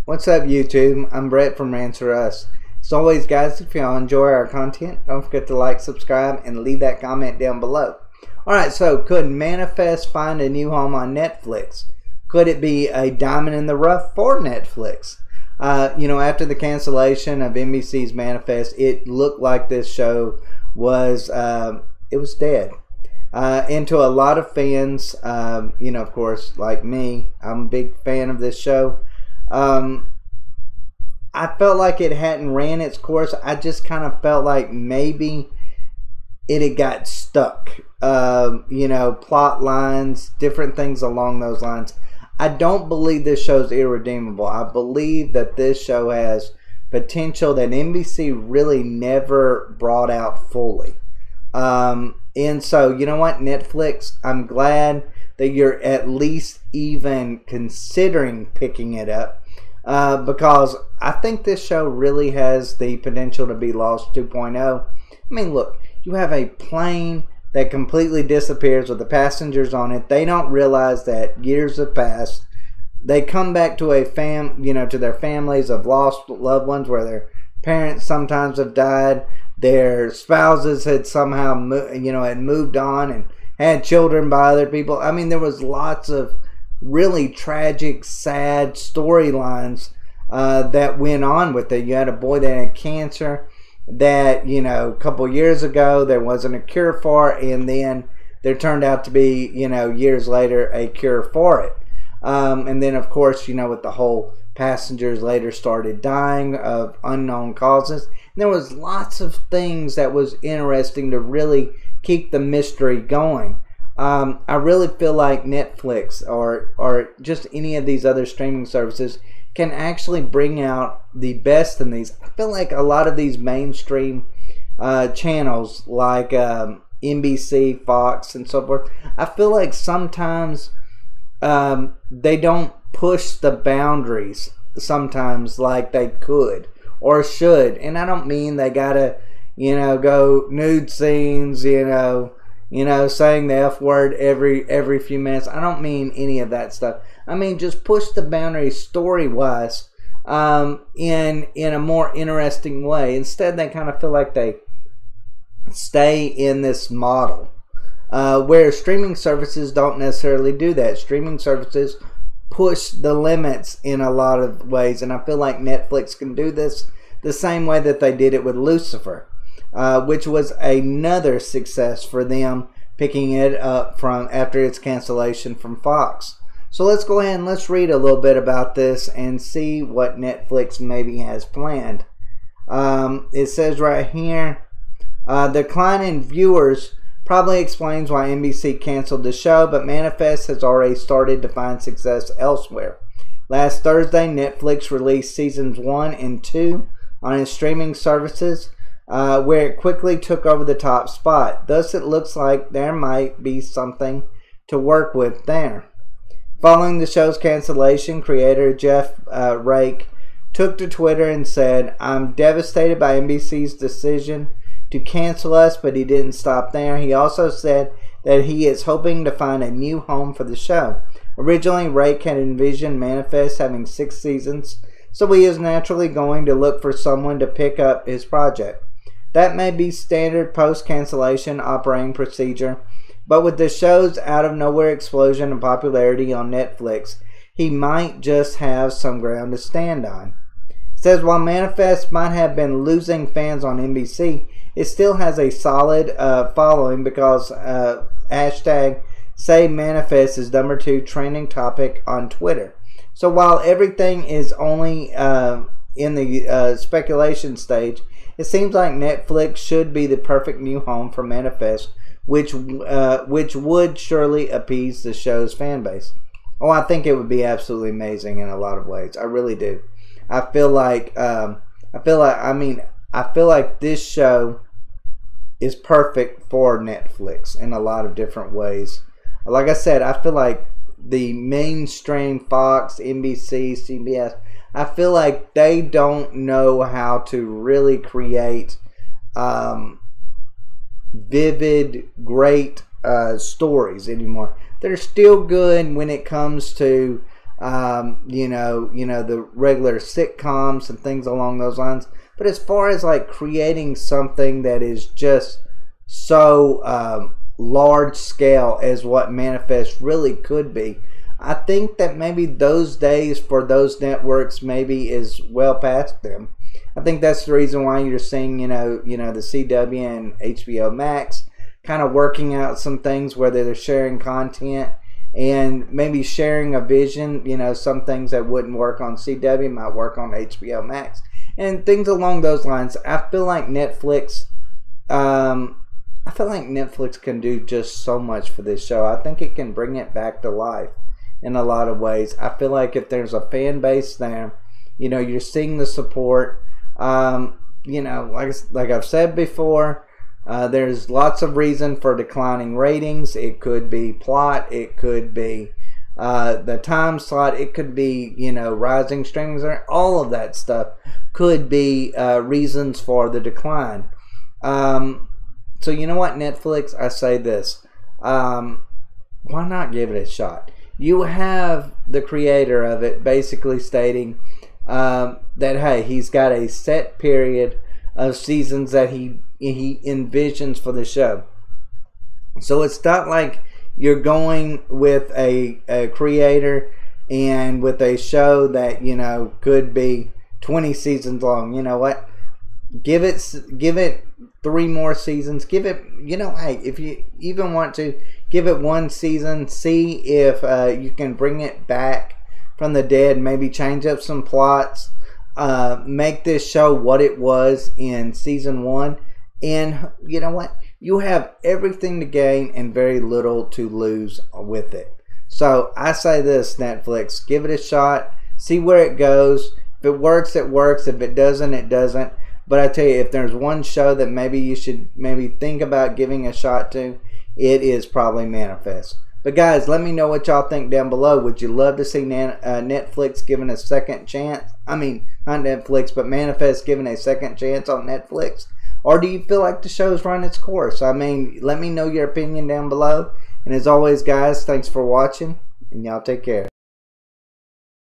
What's up, YouTube? I'm Brett from Rants. As always, guys, if y'all enjoy our content, don't forget to like, subscribe, and leave that comment down below. Alright, so could Manifest find a new home on Netflix? Could it be a diamond in the rough for Netflix? After the cancellation of NBC's Manifest, it looked like this show was dead. And to a lot of fans, of course, like me, I'm a big fan of this show. I felt like it hadn't ran its course. I just kind of felt like maybe it had got stuck. Plot lines, different things along those lines. I don't believe this show's irredeemable. I believe that this show has potential that NBC really never brought out fully. And so, you know what, Netflix, I'm glad that you're at least even considering picking it up. Because I think this show really has the potential to be Lost 2.0. I mean, look, you have a plane that completely disappears with the passengers on it. They don't realize that years have passed. They come back to to their families of lost loved ones where their parents sometimes have died. Their spouses had somehow, had moved on and had children by other people. I mean, there was lots of really tragic, sad storylines that went on with it. You had a boy that had cancer that, a couple years ago there wasn't a cure for, and then there turned out to be, years later, a cure for it. And then, of course, with the whole passengers later started dying of unknown causes. And there was lots of things that was interesting to really keep the mystery going. I really feel like Netflix or just any of these other streaming services can actually bring out the best in these. I feel like a lot of these mainstream channels like NBC, Fox, and so forth, I feel like sometimes they don't push the boundaries sometimes like they could or should. And I don't mean they gotta, go nude scenes, saying the F word every few minutes. I don't mean any of that stuff. I mean, just push the boundaries story-wise in a more interesting way. Instead, they kind of feel like they stay in this model where streaming services don't necessarily do that. Streaming services push the limits in a lot of ways, and I feel like Netflix can do this the same way that they did it with Lucifer. Which was another success for them, picking it up from after its cancellation from Fox. So let's go ahead and let's read a little bit about this and see what Netflix maybe has planned. It says right here, the decline in viewers probably explains why NBC canceled the show, but Manifest has already started to find success elsewhere. Last Thursday, Netflix released seasons 1 and 2 on its streaming services, where it quickly took over the top spot. Thus, it looks like there might be something to work with there. Following the show's cancellation, creator Jeff Rake took to Twitter and said, "I'm devastated by NBC's decision to cancel us," but he didn't stop there. He also said that he is hoping to find a new home for the show. Originally, Rake had envisioned Manifest having 6 seasons, so he is naturally going to look for someone to pick up his project. That may be standard post-cancellation operating procedure, but with the show's out-of-nowhere explosion in popularity on Netflix, he might just have some ground to stand on. It says, while Manifest might have been losing fans on NBC, it still has a solid following because hashtag #SaveManifest is #2 trending topic on Twitter. So while everything is only in the speculation stage, it seems like Netflix should be the perfect new home for Manifest, which would surely appease the show's fan base. Oh, I think it would be absolutely amazing in a lot of ways. I really do. I feel like this show is perfect for Netflix in a lot of different ways. Like I said, I feel like the mainstream Fox, NBC, CBS, I feel like they don't know how to really create vivid, great stories anymore. They're still good when it comes to the regular sitcoms and things along those lines. But as far as like creating something that is just so large scale as what Manifest really could be, I think that maybe those days for those networks maybe is well past them. I think that's the reason why you're seeing, the CW and HBO Max kind of working out some things where they're sharing content and maybe sharing a vision. Some things that wouldn't work on CW might work on HBO Max and things along those lines. I feel like Netflix can do just so much for this show. I think it can bring it back to life in a lot of ways. I feel like if there's a fan base there, you're seeing the support. Like I've said before, there's lots of reason for declining ratings. It could be plot, it could be the time slot, it could be rising streaming, all of that stuff could be reasons for the decline. So you know what, Netflix, I say this, why not give it a shot? You have the creator of it basically stating that, hey, he's got a set period of seasons that he envisions for the show. So it's not like you're going with a creator and with a show that could be 20 seasons long. You know what? Give it 3 more seasons. Give it, hey, if you even want to, give it 1 season. See if you can bring it back from the dead. Maybe change up some plots. Make this show what it was in season 1. And you know what? You have everything to gain and very little to lose with it. So I say this, Netflix, give it a shot. See where it goes. If it works, it works. If it doesn't, it doesn't. But I tell you, if there's one show that maybe you should think about giving a shot to, it is probably Manifest. But guys, let me know what y'all think down below. Would you love to see Netflix given a second chance? I mean, not Netflix, but Manifest given a second chance on Netflix? Or do you feel like the show's run its course? I mean, let me know your opinion down below. And as always, guys, thanks for watching, and y'all take care.